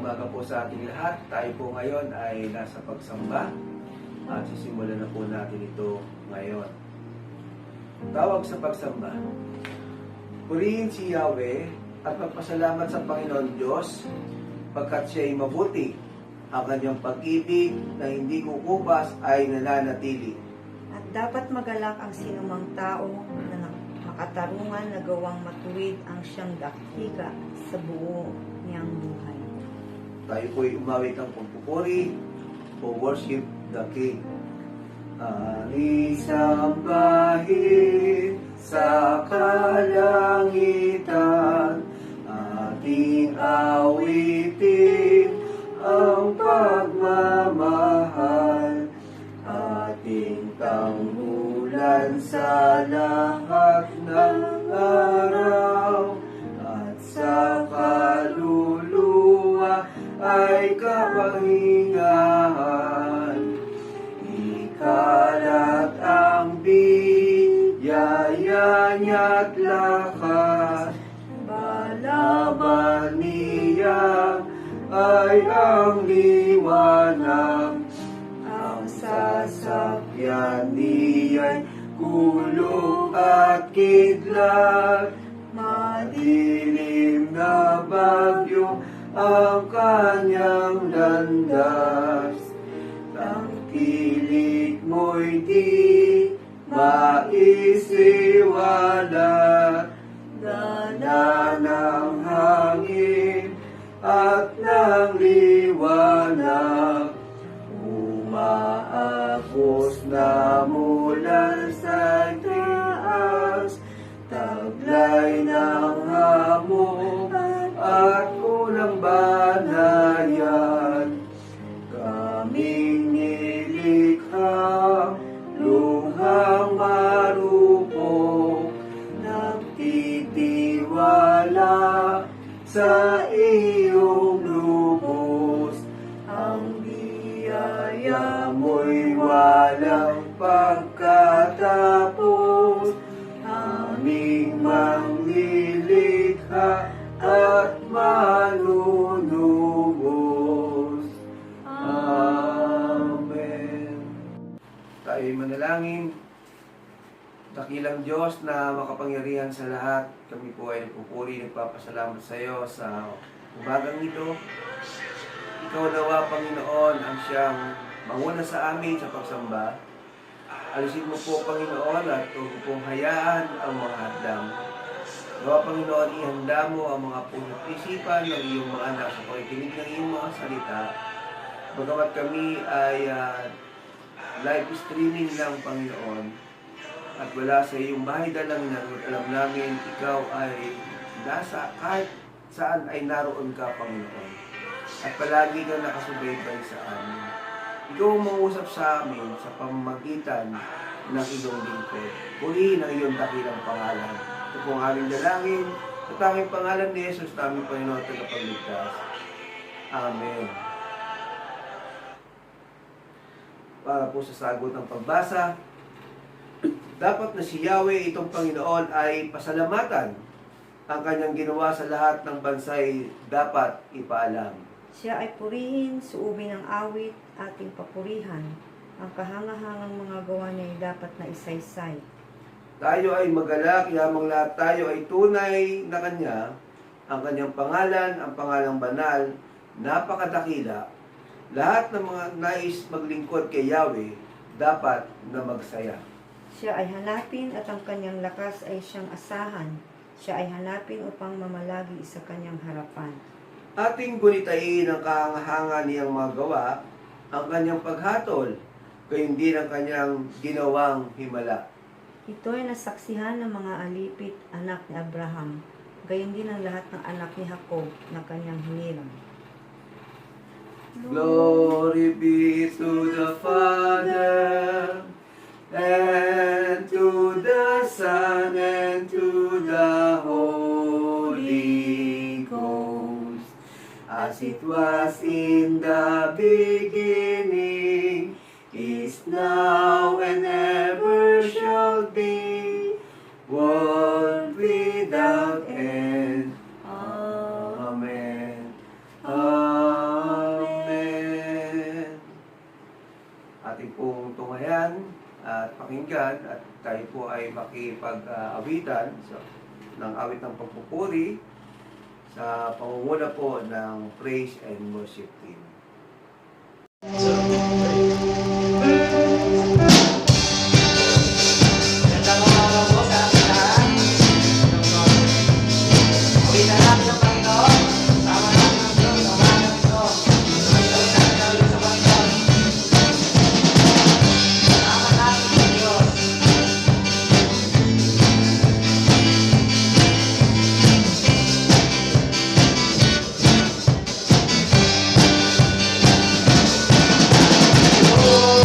umaga po sa ating lahat. Tayo po ngayon ay nasa pagsamba at sisimulan na po natin ito ngayon. Tawag sa pagsamba. Purihin si Yahweh at magpasalamat sa Panginoon Diyos pagkat siya ay mabuti. Ang kanyang pag-ibig na hindi kukupas ay nananatili. At dapat magalak ang sinumang tao na makatarungan na gawang matuwid ang siyang dakika sa buo niyang buhay. Tayo po ay umawit ng pagpupuri o worship the King. Anisambahin sa kalangitan, ating awitin ang pagmamahal, ating tanggulan sa lahat ng araw, at sa kaluluwa ay kapahingahan. Ikalat ang biyaya niya't lakas, balaban niya ay ang liwanag. Ang sasakyan niya'y kulog at kidlat, madilim na bagyo ang kanyang landas. Tangkilik mo'y di maisiwalat, gana ng hangin at ng liwanag, umaagos na mula sa taas, taglay ng hamog at unang banayan. Kaming nilikha, luhang marupok, nagtitiwala sa iyong lubos. Ang biyaya mo'y walang pagkatapos, aming manglilikha at manunubos. Amen. Tayo'y manalangin. Dakilang Diyos na makapangyarihan sa lahat, kami po ay nagpupuri, nagpapasalamat sa iyo sa umagang ito. Ikaw nawa, Panginoon, ang siyang manguna sa amin sa pagsamba. Alisin mo po, Panginoon, at huwag mo pong hayaan ang mga hadlang. Nawa, Panginoon, ihanda mo ang mga puso't isipan ng iyong mga anak sa pakikinig ng iyong mga salita. Bagamat kami ay live streaming lang, Panginoon, at wala sa iyong bahay dalangan, alam namin ikaw ay nasa kahit saan ay naroon ka, Panginoon. At palagi ka nakasubaybay sa amin. Ikaw ang mangusap sa amin sa pamamagitan ng iyong lingkod. Purihin ang iyong dakilang pangalan. Ito po ang aming dalangin sa tanging pangalan ni Jesus, naming Panginoon at Tagapagligtas. Amen. Para po sa sagot ng pagbasa, dapat na si Yahweh, itong Panginoon, ay pasalamatan. Ang kanyang ginawa sa lahat ng bansay dapat ipaalam. Siya ay purihin, suubin ng awit, ating papurihan. Ang kahangahangang mga gawa niya ay dapat na isaysay. Tayo ay magalak, yamang lahat tayo ay tunay na kanya. Ang kanyang pangalan, ang pangalang banal, napakadakila. Lahat ng mga nais maglingkod kay Yahweh, dapat na magsaya. Siya ay hanapin at ang kanyang lakas ay siyang asahan. Siya ay hanapin upang mamalagi sa kanyang harapan. Ating gunitain ang kahangahangan niyang mga gawa, ang kanyang paghatol, gayon din ang kanyang ginawang himala. Ito ay nasaksihan ng mga alipit, anak ni Abraham, gayon din ang lahat ng anak ni Jacob na kanyang hinirang. Glory be to the Father, and to the Son, and to the Holy Ghost, as it was in the beginning, is now, and ever shall be, world without end. Amen. Amen. ay makipag-awitan ng awit ng pagpupuri sa pangunguna po ng Praise and Worship Team. Magandang araw po sa ating lahat. Awitan natin ang Panginoon. Sama natin ang Diyos sa umagang ito. Magandang natin ang Diyos sa Panginoon. Sama natin ang Diyos. Oh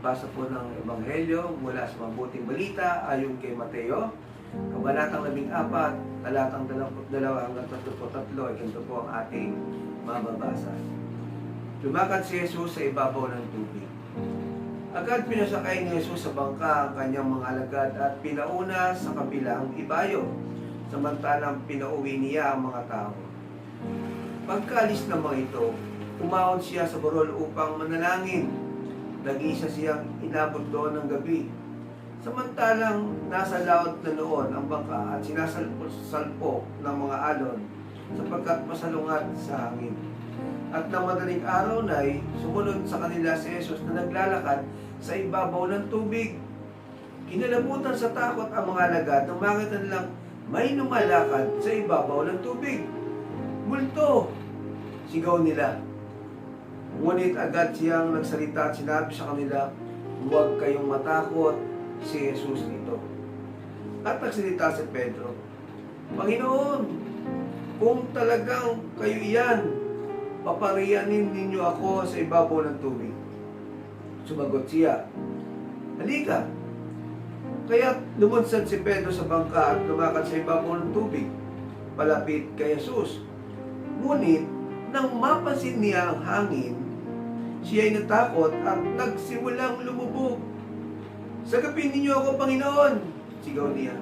pagbasa po ng Ebanghelyo mula sa Mabuting Balita ayon kay Mateo, Kabanatang 14, talatang 22 hanggang 33, ay ganito po ang ating mababasa. Lumakad si Jesus sa ibabaw ng tubig. Agad pinasakay ni Jesus sa bangka ang kanyang mga alagad at pinauna sa kabilang ibayo, samantalang pinauwi niya ang mga tao. Pagkaalis ng mga ito, umahon siya sa burol upang manalangin. Nag-isa siyang inabot doon ng gabi. Samantalang nasa laot na noon ang bangka at sinasalpok ng mga alon sapagkat masalungat sa hangin. At nang madaling araw na'y sumunod sa kanila si Jesus na naglalakad sa ibabaw ng tubig. Kinalabutan sa takot ang mga alagad nang makita nilang may lumalakad sa ibabaw ng tubig. Multo! Sigaw nila. Ngunit agad siyang nagsalita at sinabi sa kanila, huwag kayong matakot, si Jesus ito. At nagsalita si Pedro, Panginoon, kung talagang kayo iyan, paparianin ninyo ako sa ibabaw ng tubig. Sumagot siya, halika. Kaya lumunsad si Pedro sa bangka at lumakad sa ibabaw ng tubig, palapit kay Jesus. Ngunit, nang mapansin niya ang hangin, siya ay natakot at nagsimulang lumubog. Sagapin ninyo ako, Panginoon! Sigaw niya.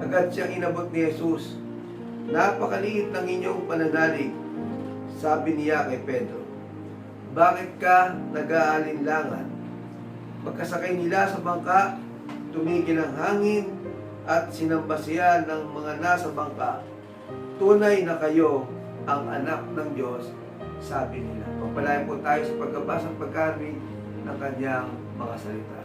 Agad siyang inabot ni Jesus. Napakaliit ng inyong pananalig, sabi niya kay Pedro. Bakit ka nag-aalinlangan? Pagkasakay nila sa bangka, tumigil ang hangin at sinamba siya ng mga nasa bangka. Tunay na kayo ang anak ng Diyos, sabi nila. Pagpalain po tayo sa pagkabasa at pagkarinig ng kanyang mga salita.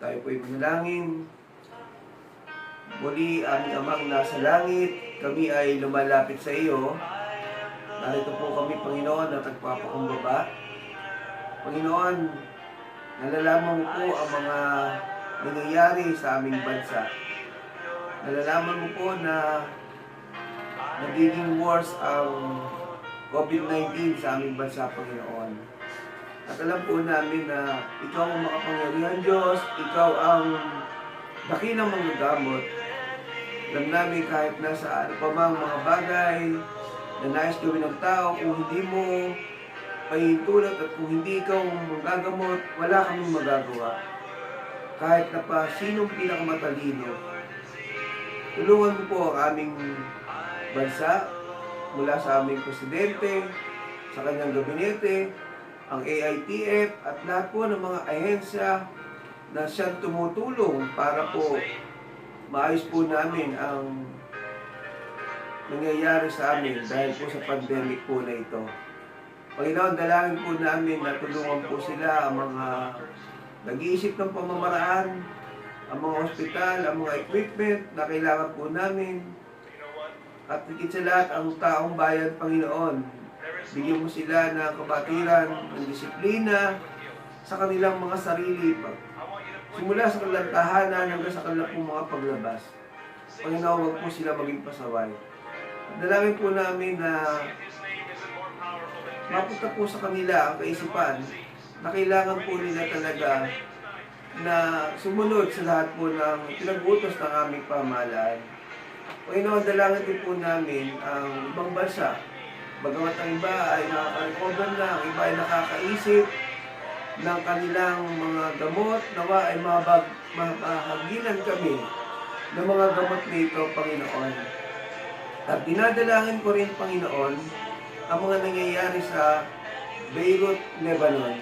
Tayo po'y manalangin. Muli, aming Amang nasa langit, kami ay lumalapit sa iyo. Narito po kami, Panginoon, na nagpapakumbaba. Panginoon, nalalaman mo po ang mga nangyayari sa aming bansa. Nalalaman mo po na nagiging worse ang COVID-19 sa aming bansa, Panginoon. At alam po namin na ikaw ang makapangyarihan Diyos, ikaw ang dakilang manggagamot. Alam namin kahit nasa ano pa mang mga bagay na nais gawin ng tao, kung hindi mo pahintulot at kung hindi ikaw magagamot, wala kaming magagawa. Kahit na pa sinong pinakamatalino. Tulungan mo po ang aming bansa mula sa aming presidente, sa kanyang gabinete, ang AITF at lahat po ng mga ahensya na siyang tumutulong para po maayos po namin ang nangyayari sa amin dahil po sa pandemic po na ito. Panginoon, dalangin po namin na tulungan po sila ang mga nag-iisip ng pamamaraan, ang mga ospital, ang mga equipment na kailangan po namin. At higit sa lahat, ang taong bayan, Panginoon, bigyan mo sila ng kabatiran, ng disiplina sa kanilang mga sarili. Simula sa kanilang tahanan hanggang sa kanilang mga paglabas. Panginoon, huwag po sila maging pasaway. Dalangin po namin na mapunta po sa kanila ang kaisipan na kailangan po nila talaga na sumunod sa lahat po ng pinag-utos ng aming pamahalaan. Panginoon, dalangin din po namin ang ibang bansa. Bagamat ang iba ay nakaka-recover na, ang iba ay nakakaisip ng kanilang mga gamot, nawa ay mahagilan kami ng mga gamot nito, Panginoon. At dinadalangin ko rin, Panginoon, ang mga nangyayari sa Beirut, Lebanon.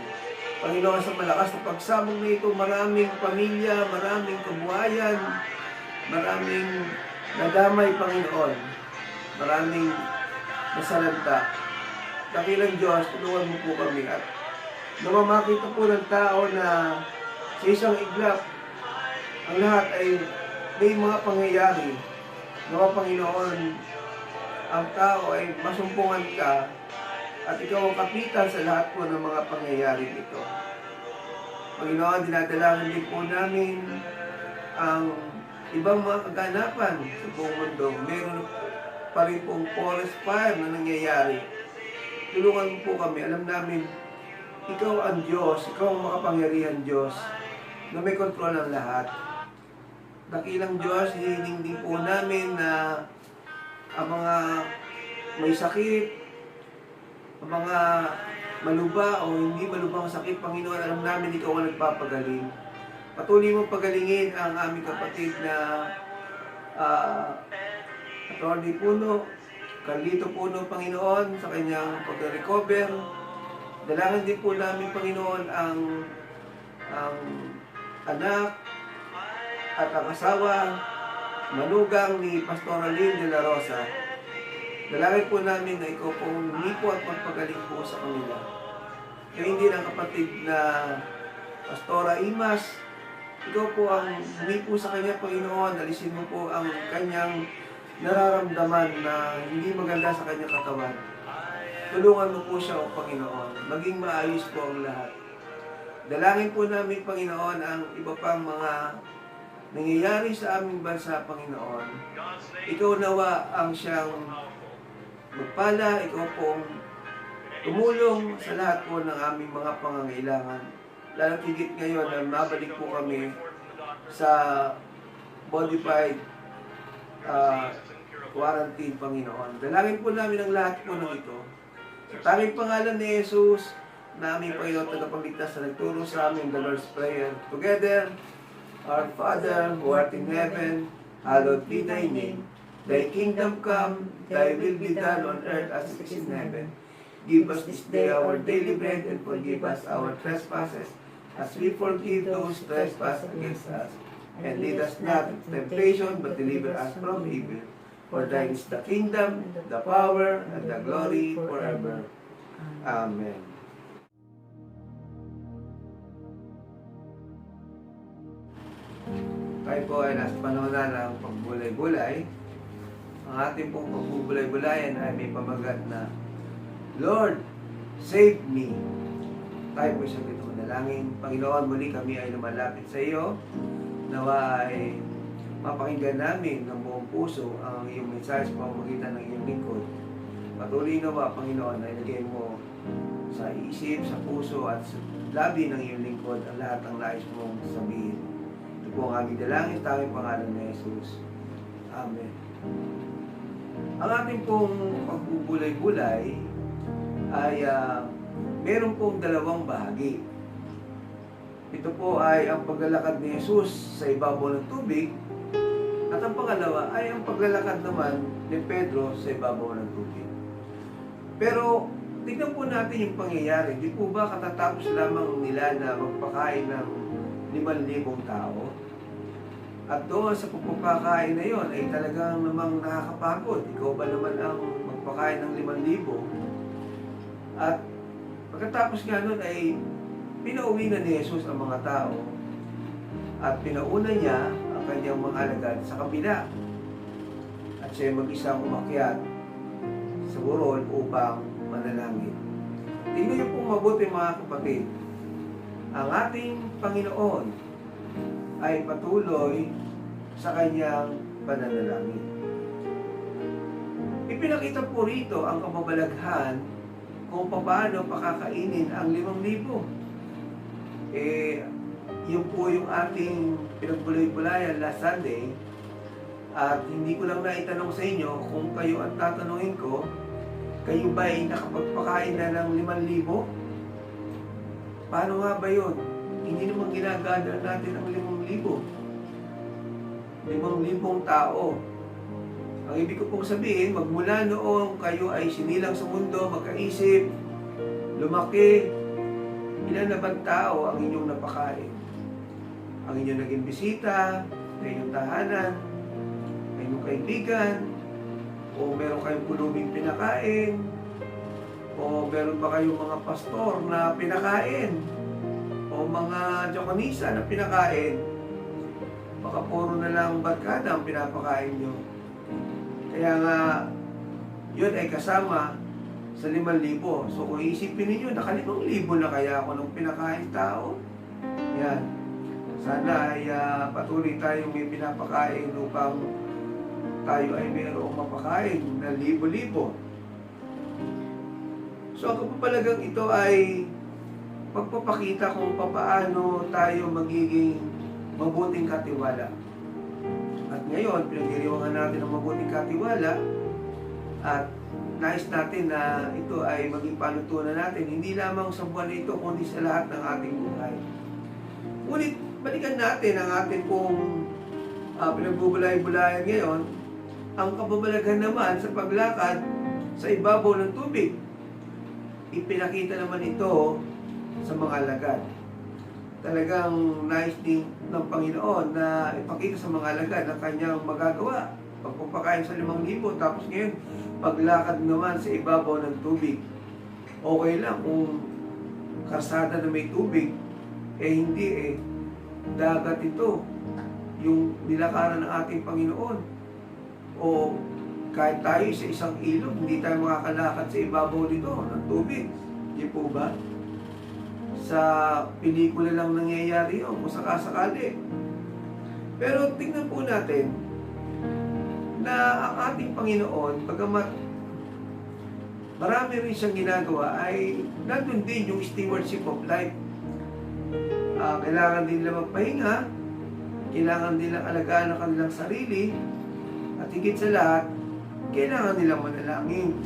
Panginoon, sa malakas na pagsabog na ito, maraming pamilya, maraming kabuhayan, maraming nadamay, Panginoon. Maraming nasalanta. Dakilang Diyos, tulungan mo po kami at namamakita po ng tao na sa isang iglap, ang lahat ay may mga pangyayari. Nawa, Panginoon, ang tao ay masumpungan ka at ikaw ang kapitan sa lahat po ng mga pangyayari nito. Panginoon, dinadalangin din po namin ang ibang mga kaganapan sa buong mundo. Meron pa rin pong forest fire na nangyayari. Tulungan mo po kami. Alam namin, ikaw ang Diyos, ikaw ang makapangyarihan Diyos na may kontrol ng lahat. Dakilang Diyos, hihiling din po namin na ang mga may sakit, ang mga maluba o hindi malubang sakit, Panginoon, alam namin ikaw ang nagpapagaling. Patuloy mo pagalingin ang aming kapatid na Atty. Puno, Carlito Puno, Panginoon, sa kanyang pag-recover. Dalangin din po namin, Panginoon, ang anak at ang asawa, manugang ni Pastora Lynn de la Rosa. Dalangin po namin na ikaw po humipo at magpagaling po sa kanila. Kaya hindi lang kapatid na Pastora Imas, ikaw po ang humipo sa kanya, Panginoon. Alisin mo po ang kanyang nararamdaman na hindi maganda sa kanyang katawan, tulungan mo po siya, O Panginoon, maging maayos po ang lahat. Dalangin po namin, Panginoon, ang iba pang mga nangyayari sa aming bansa, Panginoon. Ikaw nawa ang siyang magpala, ikaw pong tumulong sa lahat po ng aming mga pangangailangan. Lalo tigit ngayon na mabalik po kami sa modified quarantine, Panginoon. Dalangin po namin ang lahat po ng ito. Sa tanging pangalan ni Jesus, na aming Panginoon tagapagligtas na nagturo sa amin the Lord's Prayer. Together, Our Father, who art in heaven, hallowed be thy name. Thy kingdom come, thy will be done on earth as it is in heaven. Give us this day our daily bread, and forgive us our trespasses, as we forgive those who trespass against us. And lead us not into temptation, but deliver us from evil. For thine is the kingdom, the power, and the glory forever. Amen. Tayo po ay nasa panahon na ng pagbulay-bulay. Ang ating pong pagbubulay-bulayan ay may pamagat na, Lord, save me. Tayo po isang dito manalangin. Panginoon, muli kami ay lumalapit sa iyo. Nawa ay mapakinggan namin ng buong puso ang iyong mensahe sa pamamagitan ng iyong lingkod. Patuloy nawa, Panginoon, ay lagay mo sa isip, sa puso at sa labi ng iyong lingkod ang lahat ng nais mong sabihin. Ito po ang aming dalangin, tanging pangalan ni Jesus. Amen. Ang ating pong pagbubulay-bulay ay meron pong dalawang bahagi. Ito po ay ang paglalakad ni Jesus sa ibabaw ng tubig, at ang pangalawa ay ang paglalakad naman ni Pedro sa ibabaw ng tubig. Pero tignan po natin yung pangyayari. Di po ba katatapos lamang nila na magpakain ng 5,000 tao? At doon sa pagpapakain na yon ay talagang namang nakakapagod. Ikaw ba naman ang magpakain ng 5,000? At pagkatapos nga nun ay pinauwi na ni Jesus ang mga tao at pinauna niya ang kanyang mga alagad sa kabila. At siya mag-isang umakyat sa burol upang manalangin. Tingnan niyo pong mabuti, mga kapatid. Ang ating Panginoon ay patuloy sa kanyang pananalangin. Ipinakita po rito ang kababalaghan kung paano pakakainin ang 5,000. Yun po yung ating pinagbulay-bulayan last Sunday. At hindi ko lang naitanong sa inyo kung kayo ang tatanungin ko, kayo ba ay nakapagpakain na ng 5,000? Paano nga ba yun? Hindi naman ginagather natin ang 5,000. 5,000 tao. Ang ibig ko pong sabihin, magmula noong kayo ay sinilang sa mundo, magkaisip, lumaki, ilan na bang tao ang inyong napakain? Ang inyong naging bisita, sa inyong tahanan, sa inyong kaibigan, o meron kayong kulubing pinakain, o meron ba kayong mga pastor na pinakain, o mga diakonisa na pinakain? Baka puro na lang barkada ang pinapakain nyo. Kaya nga, yun ay kasama sa 5,000. So kung iisipin ninyo, naka 5,000 na kaya ako nung pinakain tao. Yan. Sana ay patuloy tayong may pinapakain upang tayo ay mayroong mapakain na 1,000,000. So ang kapapalagang ito ay pagpapakita kung paano tayo magiging mabuting katiwala. At ngayon, pinagdiriwangan natin ang mabuting katiwala at nais natin na ito ay maging panutunan natin hindi lamang sa buwan na ito kundi sa lahat ng ating buhay. Ngunit balikan natin ang ating pong pinagbubulay-bulayan ngayon, ang kababalaghan naman sa paglakad sa ibabaw ng tubig. Ipinakita naman ito sa mga alagad. Talagang nais din ng Panginoon na ipakita sa mga alagad ang kanyang magagawa. Pagpapakain sa 5,000, tapos ngayon, paglakad naman sa ibabaw ng tubig. Okay lang kung karsada na may tubig, hindi dagat ito, yung nilakaran ng ating Panginoon. O O kahit tayo sa isang ilog, hindi tayo makakalakad sa ibabaw nito ng tubig. Di po ba? Sa pelikula lang nangyayari yun, kung sakasakali. Pero tingnan po natin na ang ating Panginoon, bagamat marami rin siyang ginagawa, ay nandun din yung stewardship of life. Kailangan din nila magpahinga, kailangan nilang alagaan ang kanilang sarili, at higit sa lahat, kailangan nilang manalangin.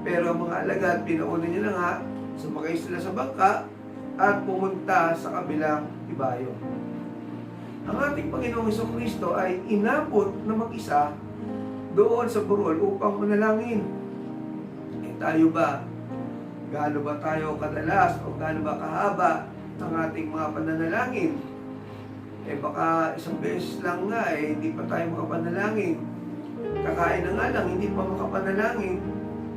Pero ang mga alagad, pinauna niya na nga, sumakay sila sa bangka at pumunta sa kabilang ibayo. Ang ating Panginoong Jesucristo ay inabot na mag-isa doon sa burol upang manalangin. Tayo ba? Gaano ba tayo kadalas o gaano ba kahaba ang ating mga pananalangin? Baka isang beses lang nga hindi pa tayo makapanalangin. Kakain na nga lang, hindi pa makapanalangin.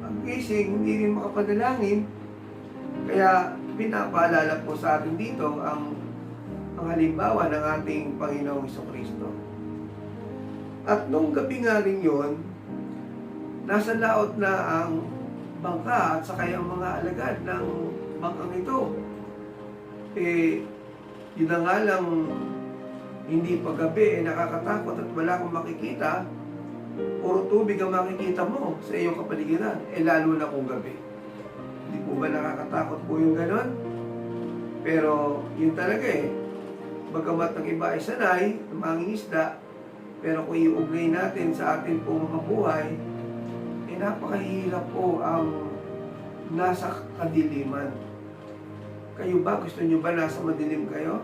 Ang gising, hindi rin makapanalangin. Kaya pinapaalala po sa atin dito ang halimbawa ng ating Panginoong Jesucristo. At nung gabi nga rin yun, nasa laot na ang bangka at saka yung mga alagad ng bangkang ito. Yun na nga lang, hindi pa gabi, nakakatakot at wala kang makikita, puro tubig ang makikita mo sa iyong kapaligiran, lalo na kung gabi. Hindi po ba nakakatakot po yung ganon? Pero yun talaga bagamat ng iba ay sanay, mangingisda, pero kung iugnay natin sa atin po mga buhay, napakahirap po ang nasa kadiliman. Kayo ba? Gusto nyo ba nasa madilim kayo?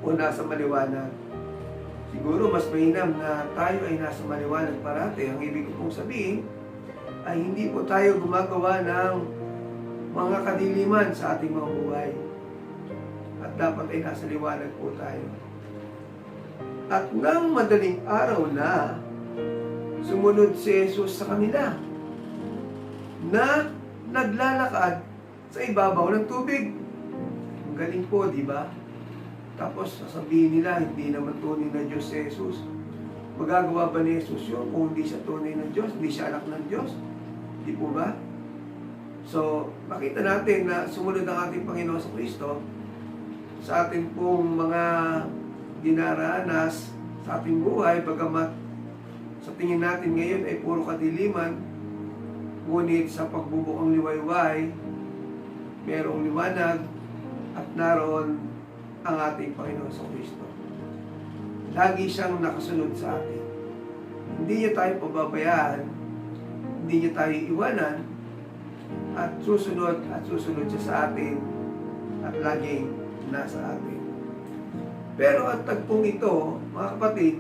O nasa maliwanag? Siguro mas mainam na tayo ay nasa maliwanag parati. Ang ibig ko pong sabihin ay hindi po tayo gumagawa ng mga kadiliman sa ating mga buhay. At dapat ay nasa liwanag po tayo. At nang madaling araw na, sumunod si Jesus sa kanila na naglalakad sa ibabaw ng tubig. Ang galing po, di ba? Tapos sasabihin nila, hindi naman tunay na Diyos si Jesus. Magagawa ba ni Jesus yun kung hindi siya tunay na Diyos? Hindi siya anak ng Diyos? Di po ba? So, makita natin na sumunod ang ating Panginoon sa Kristo sa ating pong mga dinaranas sa ating buhay, bagamat sa tingin natin ngayon ay puro kadiliman, ngunit sa pagbubukang liwayway, merong liwanag at naroon ang ating Panginoon sa Kristo. Lagi siyang nakasunod sa atin. Hindi niya tayo pababayaan, hindi niya tayo iwanan, at susunod siya sa atin at laging nasa atin. Pero ang tagpong ito, mga kapatid,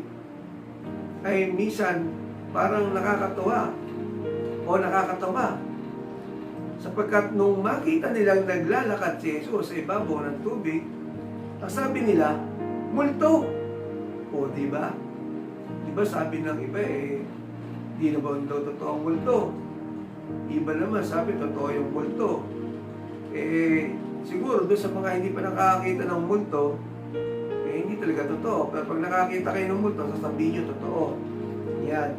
ay minsan parang nakakatuwa o nakakatawa. Sapagkat nung makita nilang naglalakad si Jesus sa ibabaw ng tubig, ang sabi nila, multo. O, di ba? Di ba sabi ng iba di na ba daw totoo ang multo? Iba naman sabi, totoo yung multo. Siguro doon sa mga hindi pa nakakita ng multo, hindi talaga totoo. Pero pag nakakita kayo ng multo, sasabihin nyo, totoo. Yan.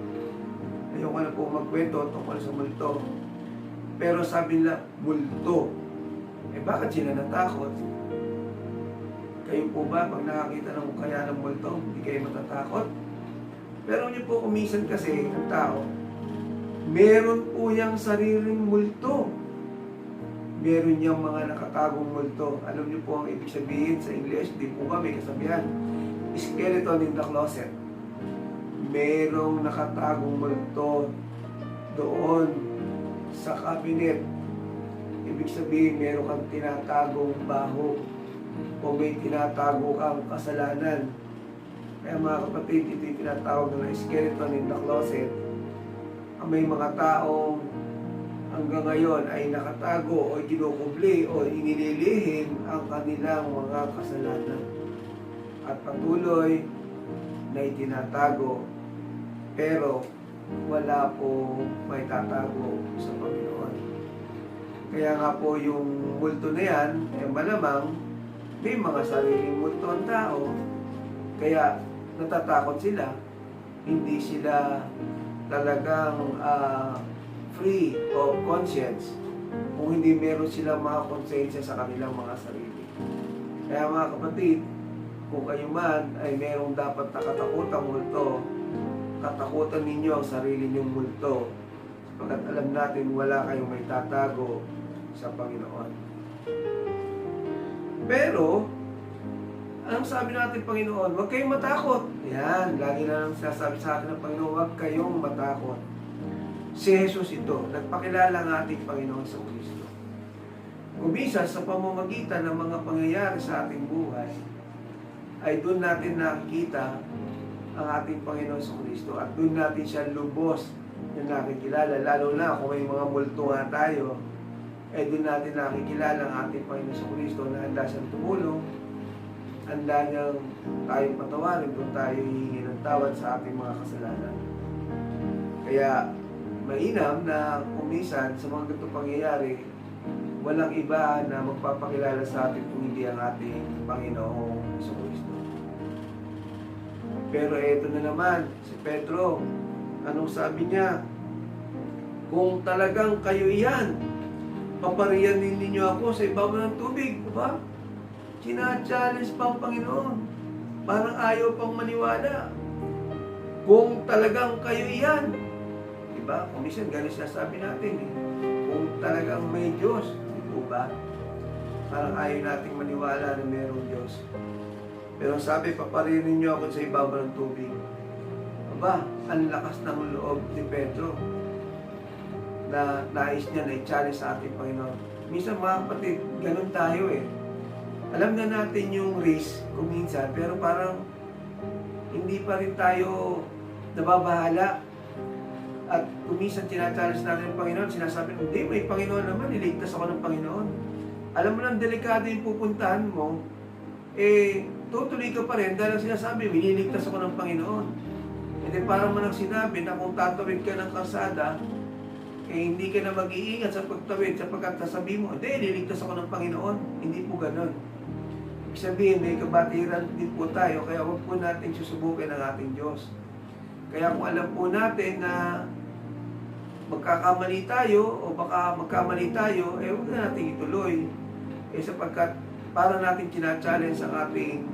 Ayoko na po magkwento tungkol sa multo. Pero sabi nila, multo. Bakit sila natakot? Kayo po ba, pag nakakita ng kaya ng multo, hindi kayo matatakot? Pero nyo po kumisan kasi, ang tao, meron po yung sariling multo. Meron niyang mga nakatagong multo. Alam niyo po ang ibig sabihin sa English, di po ba may kasabihan? Skeleton in the closet. Merong nakatagong multo doon sa cabinet. Ibig sabihin, meron kang tinatagong baho o may tinatago kang kasalanan. Kaya mga kapatid, ito yung tinatawag na skeleton in the closet. May mga taong hanggang ngayon ay nakatago o kinukubli o inililihim ang kanilang mga kasalanan at patuloy na itinatago, pero wala po may tatago sa Panginoon. Kaya nga po yung multo na yan, malamang may mga sariling multo ang tao, kaya natatakot sila. hindi sila talagang free of conscience, kung hindi meron silang mga konsensya sa kanilang mga sarili. Kaya mga kapatid, kung kayo man ay merong dapat nakatakutang multo, katakutan ninyo ang sarili nyong multo, sapagkat alam natin wala kayong may tatago sa Panginoon. Pero, anong sabi natin Panginoon? Huwag kayong matakot. Yan, lagi na lang sinasabi sa atin ng Panginoon, huwag kayong matakot. Si Jesus ito, nagpakilala ng ating Panginoon sa Kristo. Kumisa sa pamamagitan ng mga pangyayari sa ating buhay, ay doon natin nakikita ang ating Panginoon sa Kristo at doon natin siya lubos na nakikilala. Lalo na kung may mga multo nga tayo, ay doon natin nakikilala ang ating Panginoon sa Kristo na handa siyang tumulong, handa niyang tayong patawarin kung tayo hihingi ng tawad sa ating mga kasalanan. Kaya, mainam na kumisan sa mga ganitong pangyayari, walang iba na magpapakilala sa atin kung hindi ang ating Panginoong Kristo. Pero eto na naman, si Pedro, anong sabi niya? Kung talagang kayo iyan, papariyanin ninyo ako sa ibabaw ng tubig, diba? Sina-challenge pa ang Panginoon. Parang ayaw pang maniwala. Kung talagang kayo iyan, diba? Kung minsan, ganun sinasabi natin eh. Kung talagang may Diyos, di po ba? Parang ayaw nating maniwala na mayroong Diyos. Pero sabi, papariyanin niyo ako sa ibabaw ng tubig. Aba, ang lakas ng loob ni Pedro na nais niya na i-challenge sa ating Panginoon. Minsan mga kapatid, ganun tayo eh. Alam na natin yung risk kung minsan, pero parang hindi pa rin tayo nababahala. At kung minsan tinachallenge natin ng Panginoon, sinasabi, hindi, may Panginoon naman, niligtas ako ng Panginoon. Alam mo nang delikado yung pupuntahan mo, tutuloy ka pa rin dahil sinasabi, nililigtas ako ng Panginoon. Hindi parang man ang sinabi na kung tatawid ka ng kalsada, hindi ka na mag-iingat sa pagtawid sapagkat sasabi mo, hindi, niligtas ako ng Panginoon. Hindi po ganun. Ibig sabihin, may kabatiran din po tayo, kaya huwag po natin susubukin ang ating Diyos. Kaya kung alam po natin na magkakamali tayo o baka magkamali tayo, huwag na natin ituloy. Sapagkat para natin tina-challenge ang ating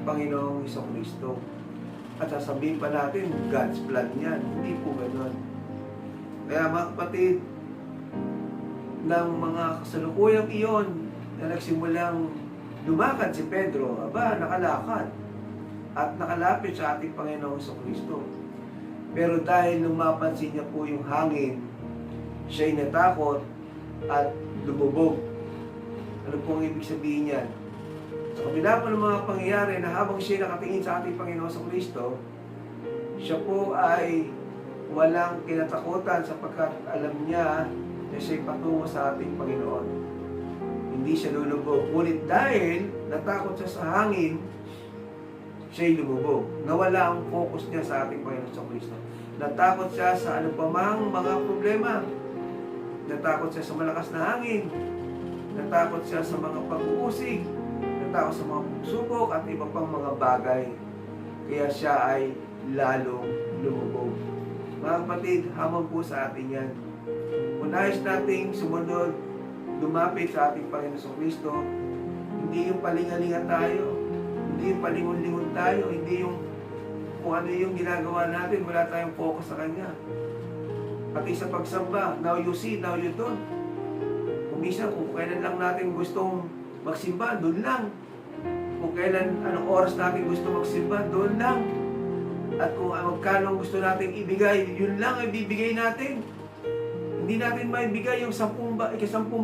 Panginoong Kristo. At sasabihin pa natin, God's plan yan. Hindi po gano'n. Kaya mga kapatid, ng mga kasalukuyang iyon na nagsimulang lumakad si Pedro, nakalakad at nakalapit sa ating Panginoong Kristo. Pero dahil nung mapansin niya po yung hangin, siya'y natakot at lumubog. Ano pong ibig sabihin niyan? Sa kabila po ng mga pangyayari na habang siya nakatingin sa ating Panginoon sa Kristo, siya po ay walang kinatakutan sapagkat alam niya na siya'y patungo sa ating Panginoon. Hindi siya lulubog. Ngunit dahil natakot siya sa hangin, siya'y lumubog. Nawala ang focus niya sa ating Panginoon sa Kristo. Natakot siya sa anumang mga problema. Natakot siya sa malakas na hangin. Natakot siya sa mga pag-uusig. Natakot sa mga pagsubok at iba pang mga bagay. Kaya siya ay lalong lumubog. Mga kapatid, hamon po sa atin yan. Kung nais nating sumunod, lumapit sa ating Panginoon sa Kristo, hindi yung palingalingan tayo, hindi yung palingon-lingon tayo, hindi yung kung ano yung ginagawa natin, wala tayong focus sa Kanya. Pati sa pagsamba, now you see, now you don't. Kung minsan, kung kailan lang natin gustong magsimba, doon lang. Kung kailan, anong oras natin gusto magsimba, doon lang. At kung magkano gusto natin ibigay, yun lang ay bibigay natin. Hindi natin maibigay yung 10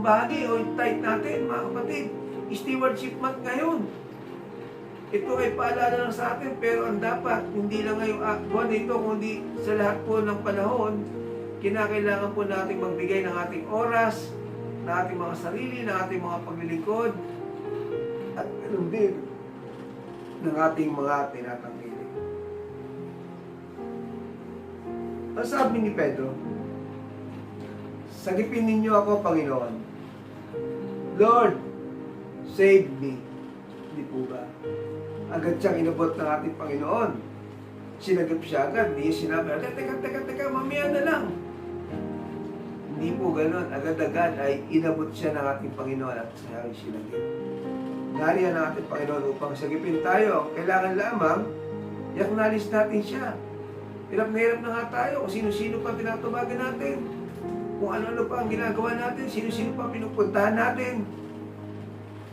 bahagi o yung tithe natin, mga kapatid. Stewardship month ngayon. Ito ay paalala lang sa atin, pero ang dapat, hindi lang ngayong buwan ito, kundi sa lahat po ng panahon, kinakailangan po natin magbigay ng ating oras, ng ating mga sarili, ng ating mga paglilingkod, at ganoon din ng ating mga tinatanggilik. Ang sabi ni Pedro, sagipin ninyo ako, Panginoon. Lord, save me. Hindi po ba? Agad siyang inabot ng ating Panginoon. sinagap siya agad. Hindi niya sinabi, teka, mamaya na lang. Hindi po ganun. Agad-agad ay inabot siya ng ating Panginoon at siya ay sinagip. Nariyan ang ating Panginoon upang sagipin tayo. Kailangan lamang, i-acknowledge natin siya. Hirap na nga tayo kung sino-sino pa tinatawagan natin. Kung ano-ano pa ang ginagawa natin, sino-sino pa pinupuntahan natin.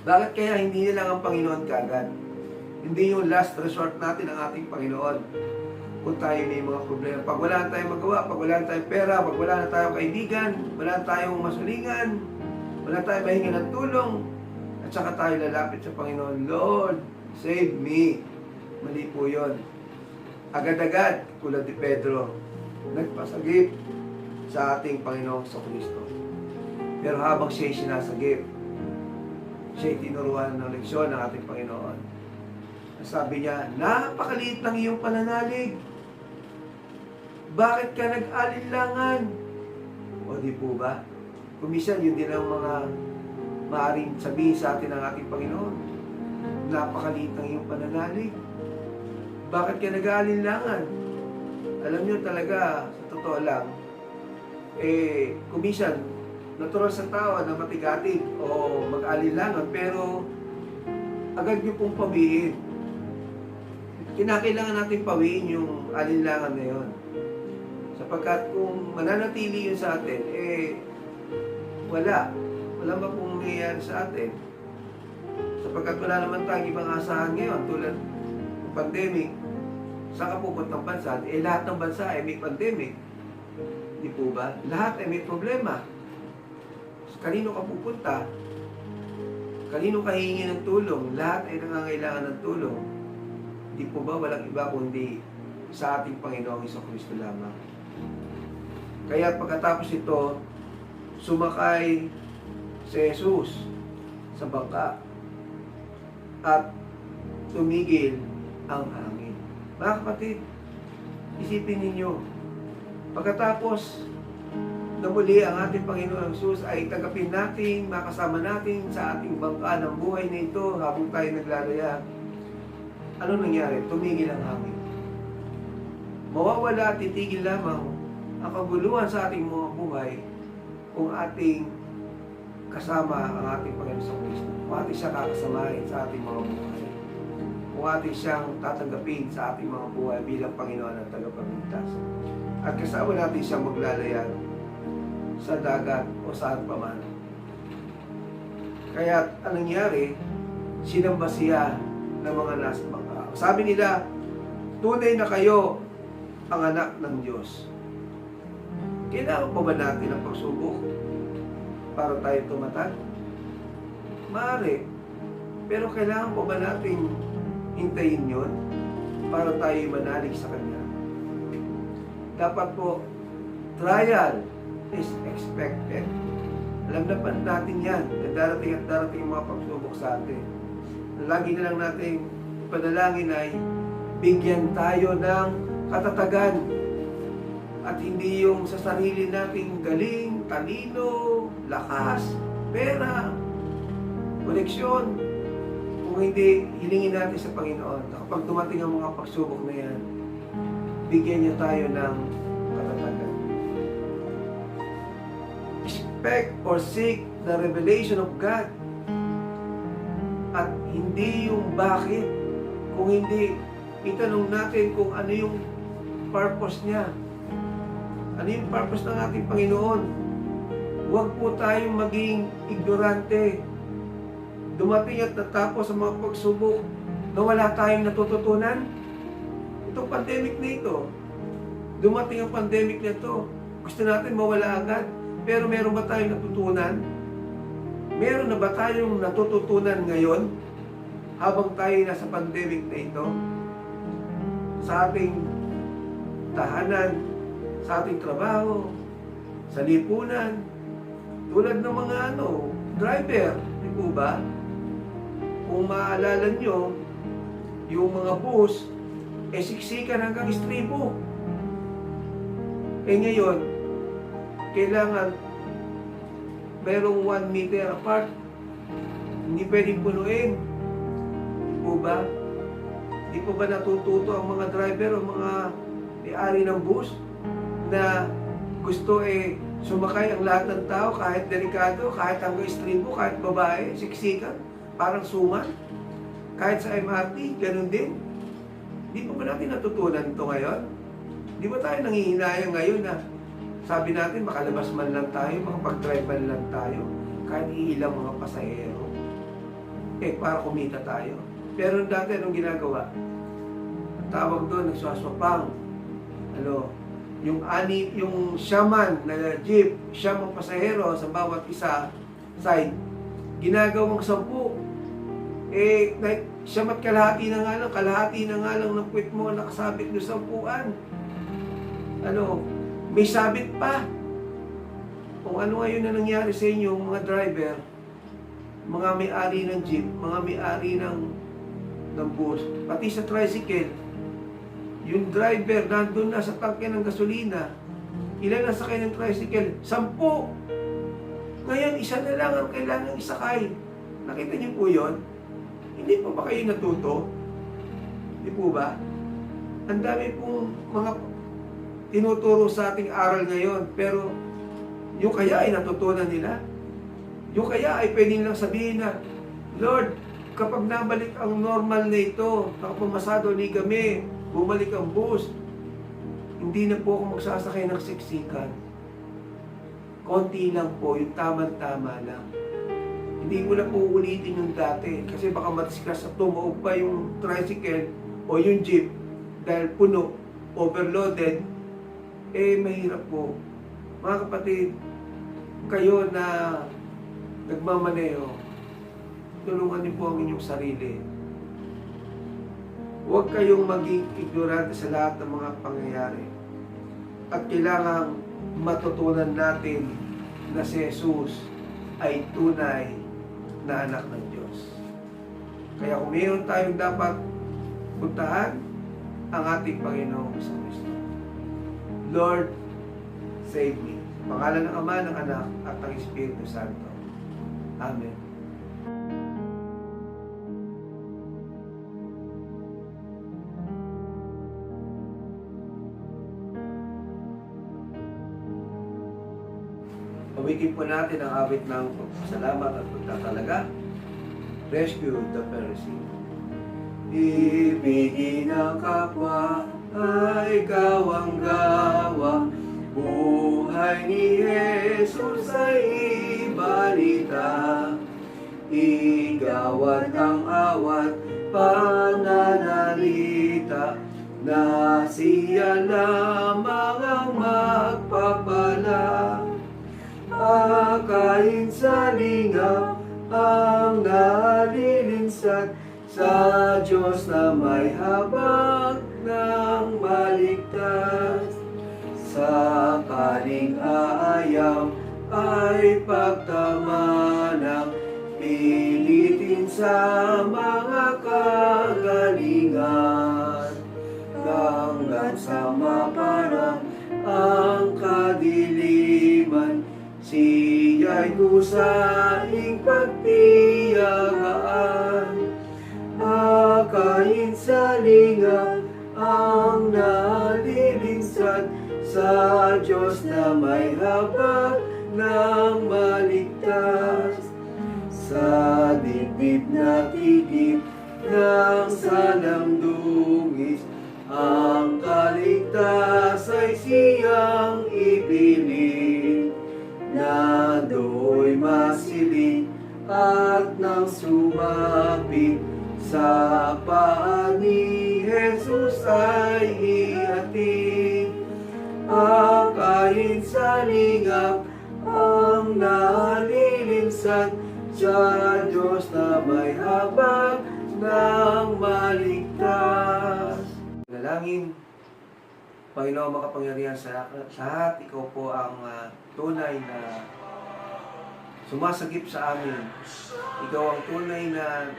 Bakit kaya hindi na lang ang Panginoon kagad? Hindi yung last resort natin ang ating Panginoon. Kung tayo may mga problema. Pag wala na tayong magawa, pag wala na tayong pera, pag wala na tayong kaibigan, wala na tayong masulingan, wala na tayong mahinga ng tulong, at saka tayo lalapit sa Panginoon, Lord, save me. Mali po yun. Agad-agad, tulad ni Pedro, nagpasagip sa ating Panginoong Kristo. Pero habang siya'y sinasagip, siya'y tinuruan ng leksyon ng ating Panginoon. Sabi niya, napakaliit ng iyong pananalig. Bakit ka nag-alinlangan? O di po ba? Kumisan, yun din ang mga maaaring sabihin sa atin ng ating Panginoon. Napakaliit ng iyong pananalig. Bakit ka nag-aalinlangan? Alam niyo talaga, sa totoo lang, kumisan, natural sa tao na matigatig o mag-alinlangan, pero agad niyo pong pawiin. Kinakailangan natin pawiin yung alinlangan na yun. Sapagkat kung mananatili yun sa atin, wala ba pong nangyayari sa atin? Sapagkat wala naman tayong ibang asahan ngayon, tulad ng pandemic. Saan ka pupuntang bansa? Lahat ng bansa ay may pandemic. Di po ba? Lahat ay may problema. Kanino ka pupunta? Kanino ka hihingi ng tulong? Lahat ay nangangailangan ng tulong. Di po ba walang iba kundi sa ating Panginoong Kristo lamang? Kaya pagkatapos ito, sumakay si Jesus sa bangka at tumigil ang hangin. Mga kapatid, isipin ninyo, pagkatapos na muli ang ating Panginoon Jesus ay tagapin natin, makasama natin sa ating bangka ng buhay na ito habang tayo naglalaya. Ano nangyari? Tumigil ang hangin. Mawawala at titigil lamang ang kaguluhan sa ating mga buhay kung ating kasama ang ating Panginoon sa Kristo. Kung ating siya kakasamahin sa ating mga buhay. Kung ating siyang tatanggapin sa ating mga buhay bilang Panginoon at tagapagligtas. At kasama natin siyang maglalaya sa dagat o saan pa man. Kaya anong nangyari? Sinamba siya ng mga nasa bangka. Sabi nila, tunay na kayo ang anak ng Diyos. Kailangan pa ba natin ang pagsubok para tayo tumatag? Maaari. Pero kailangan pa ba natin hintayin yun para tayo manalig sa Kanya? Dapat po, trial is expected. Alam na pa natin yan, na darating at darating ang mga pagsubok sa atin. Lagi na lang natin panalangin ay bigyan tayo ng katatagan at hindi yung sa sarili nating galing, talino, lakas, pera, koneksyon. Kung hindi, hilingin natin sa Panginoon na kapag dumating ang mga pagsubok na yan, bigyan niya tayo ng katatagan. Expect or seek the revelation of God. At hindi yung bakit. Kung hindi, itanong natin kung ano yung purpose niya. Ano yung purpose ng ating Panginoon? Huwag po tayong maging ignorante. Dumating at natapos ang mga pagsubok na wala tayong natututunan. Itong pandemic na ito, dumating ang pandemic na ito, gusto natin mawala agad. Pero meron ba tayong natutunan? Meron na ba tayong natututunan ngayon habang tayo nasa pandemic na ito? Sa ating tahanan, sa ating trabaho, sa lipunan, tulad ng mga driver, di po ba? Kung maalala nyo, yung mga bus, siksikan hanggang istribo. Ngayon, kailangan merong 1 meter apart. Hindi pwedeng punuin. Di po ba? Di Di po ba natututo ang mga driver o mga may-ari ng bus na gusto sumakay ang lahat ng tao, kahit delikado, kahit hanggang estribo, kahit babae, siksikan, parang suman. Kahit sa MRT, ganun din. Di pa ba natin natutunan ito ngayon? Di ba tayo nangihinayang ngayon na sabi natin makalabas man lang tayo, makapag-drive man lang tayo, kahit iilang mga pasahero. Para kumita tayo. Pero dati anong ginagawa? Tawag doon, nagswaswapang. Yung shaman na jeep, siyam ang pasahero sa bawat isa side, ginagawang 10. Siyam at kalahati na nga lang ng puwit mo nakasabit doon sa 10-an. May sabit pa. Kung ano ngayon na nangyari sa inyo, mga driver, mga may-ari ng jeep, mga may-ari ng bus, pati sa tricycle, yung driver nandun na sa tangke ng gasolina, ilan na sakay ng tricycle? 10. Ngayon, isa na lang ang kailangan isakay. Nakita niyo po yun? Hindi pa ba kayo natuto? Hindi po ba? Ang dami pong mga tinuturo sa ating aral ngayon, pero yung kaya ay natutunan nila. Yung kaya ay pwede nilang sabihin na, Lord, kapag nabalik ang normal na ito, nakapamasado ni kami, bumalik ang bus, hindi na po ako magsasakay ng siksikan. Konti lang po, yung tama-tama lang. Hindi ko na po ulitin yung dati, kasi baka matiskas at tumuog pa yung tricycle o yung jeep dahil puno, overloaded, mahirap po. Mga kapatid, kayo na nagmamaneho, tulungan niyo po ang inyong sarili. Huwag kayong maging ignorante sa lahat ng mga pangyayari. At kailangang matutunan natin na si Jesus ay tunay na anak ng Diyos. Kaya kung mayroon tayong dapat puntahan, ang ating Panginoong Kristo. Lord, save me. Pangalan ng Ama, ng Anak, at ng Espiritu Santo. Amen. Awitin po natin ang awit ng salamat at pagtatalaga. Rescue the Pharisee. Ibigin ang kapwa ay gawang-gawa. Buhay ni Jesus ay ibalita. Igawat ang awat, pananalita, na siya lamang ang magpapala. Akayin sa lingap ang nalilinsat sa Diyos na may habag ng maligtas. Sa kaning aayaw ay pagtamanang pilitin sa mga kagalingan. Hanggang sa maparang ang kadiliman, siya'y kusaing pagtiyagaan. Akayin sa lingap ang nalilinsat sa Diyos na may habag ng maligtas. Sa dibdib na tigip ng salamdungis, ang kaligtas ay siyang ipiling. Na do'y masilid at nang sumapit sa paa ni Jesus ay ihatid. Akayin sa lingap ang nalilinsat sa Diyos na may habag ng maligtas. Dalangin, Panginoon makapangyarihan sa lahat, ikaw po ang tunay na sumasagip sa amin. Ikaw ang tunay na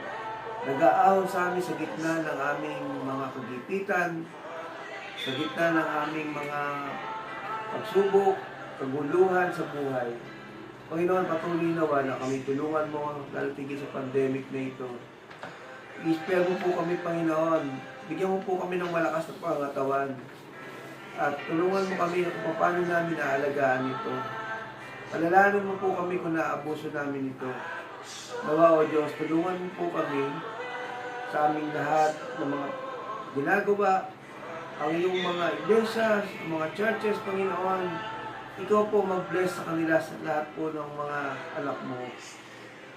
nag-aahon sa amin sa gitna ng aming mga kagipitan, sa gitna ng aming mga pagsubok, kaguluhan sa buhay. Panginoon, patuloy nawa na kami tulungan mo lalo tigil sa pandemic na ito. I-spare mo po kami, Panginoon, Bigyan mo po kami ng malakas na pangatawan. At tulungan mo kami kung paano namin naalagaan ito. Palalanan mo po kami kung naabuso namin ito. Nawa, O Diyos, tulungan mo po kami sa aming lahat ng mga ginagawa, ang iyong mga iglesia, mga churches, Panginoon. Ikaw po mag-bless sa kanila sa lahat po ng mga anak mo.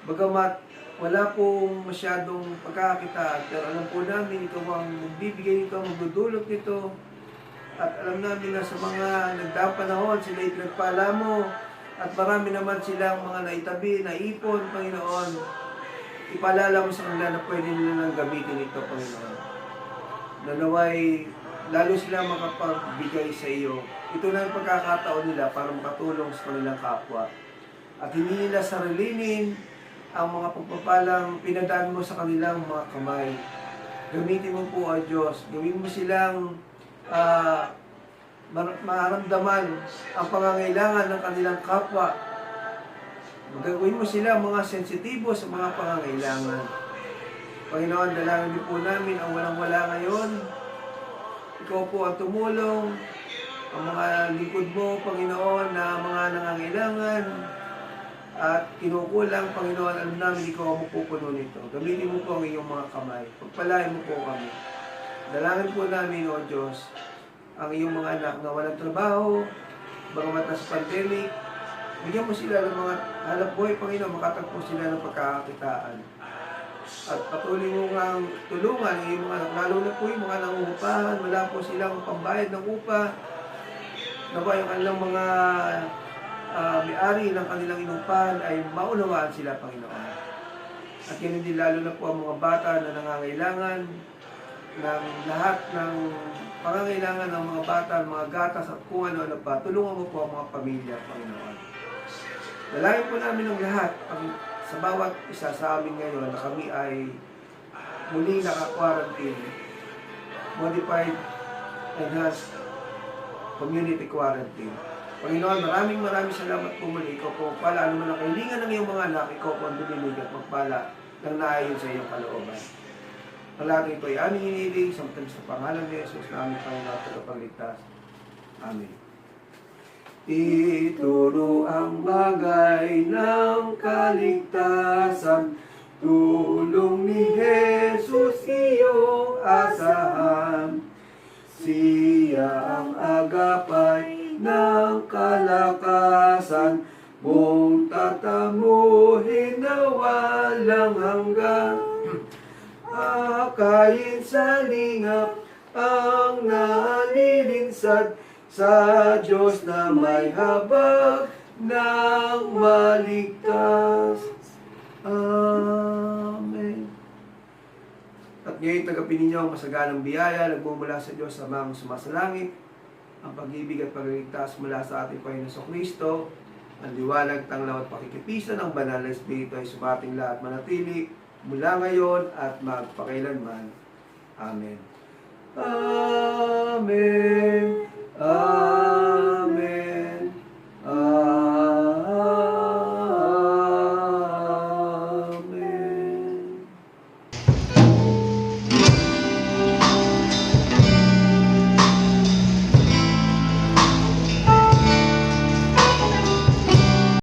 Bagamat wala pong masyadong pagkakakitaan, pero alam po namin ikaw ang magbibigay nito, magdudulot nito. At alam namin na sa mga nagdaang panahon, sila ipinagpala mo. At marami naman silang mga naitabi, naipon, Panginoon. Ipalala mo sa kanila na pwede nila nang gamitin ito, Panginoon. Nanaway, lalo sila makapagbigay sa iyo. Ito na ang pagkakataon nila para makatulong sa kanilang kapwa. At hindi nila sarilinin ang mga pagpapalang pinadaan mo sa kanilang mga kamay. Gamitin mo po, O Diyos. Gawin mo silang maramdaman ang pangangailangan ng kanilang kapwa. Gawin mo sila mga sensitibo sa mga pangangailangan. Panginoon, dalangin niyo po namin ang walang-wala ngayon. Ikaw po ang tumulong, ang mga lingkod mo, Panginoon, na mga nangangailangan at kinukulang, Panginoon, alam namin ikaw ang mapupuno nito. Gamitin mo po ang iyong mga kamay. Pagpalain mo po kami. Dalangin po namin, O Diyos, ang iyong mga anak na walang trabaho, bagamat nasa pandemic, bigyan mo sila ng mga hanap buhay, Panginoon, makatagpo sila ng pagkakakitaan. At patuloy mo nga tulungan ang iyong mga anak, lalo na po yung mga nangungupahan, wala po silang pambayad ng upa, nawa yung kanilang mga may-ari ng kanilang inupahan ay maunawaan sila, Panginoon. At yun din lalo na po ang mga bata na nangangailangan ng lahat ng pangangailangan ng mga bata, mga gatas at kung ano-ano pa. Tulungan mo po ang mga pamilya, Panginoon. Dalangin po namin ng lahat sa bawat isa sa amin ngayon na kami ay muli naka-quarantine, modified, enhanced community quarantine. Panginoon, maraming salamat po muli. Ikaw po pala, ano man ang kahilingan ng iyong mga anak, ikaw po ang dumilig at magpala ng naayon sa iyong kalooban. Palagi ko ay aming inilig sa matamis na pangalan ni Jesus na aming Panginoon at Tagapagligtas. Amen. Ituro ang bagay ng kaligtasan, tulong ni Jesus iyong asahan. Siya ang agapay ng kalakasan, mong tatamuhin na walang hanggan. Akayin sa lingap ang nalilinsad sa Diyos na may habag ng maligtas. Amen. At ngayon tagapin ninyo ang masaganang biyaya nagmumula sa Diyos sa mga sumasalangit, ang pag-ibig at pagligtas mula sa ating Panginoon Kristo, ang liwanag, tanglaw at pakikipisan ng banal na Espiritu ay sumating lahat manatili mula ngayon at magpakailanman. Amen. Amen. Amen.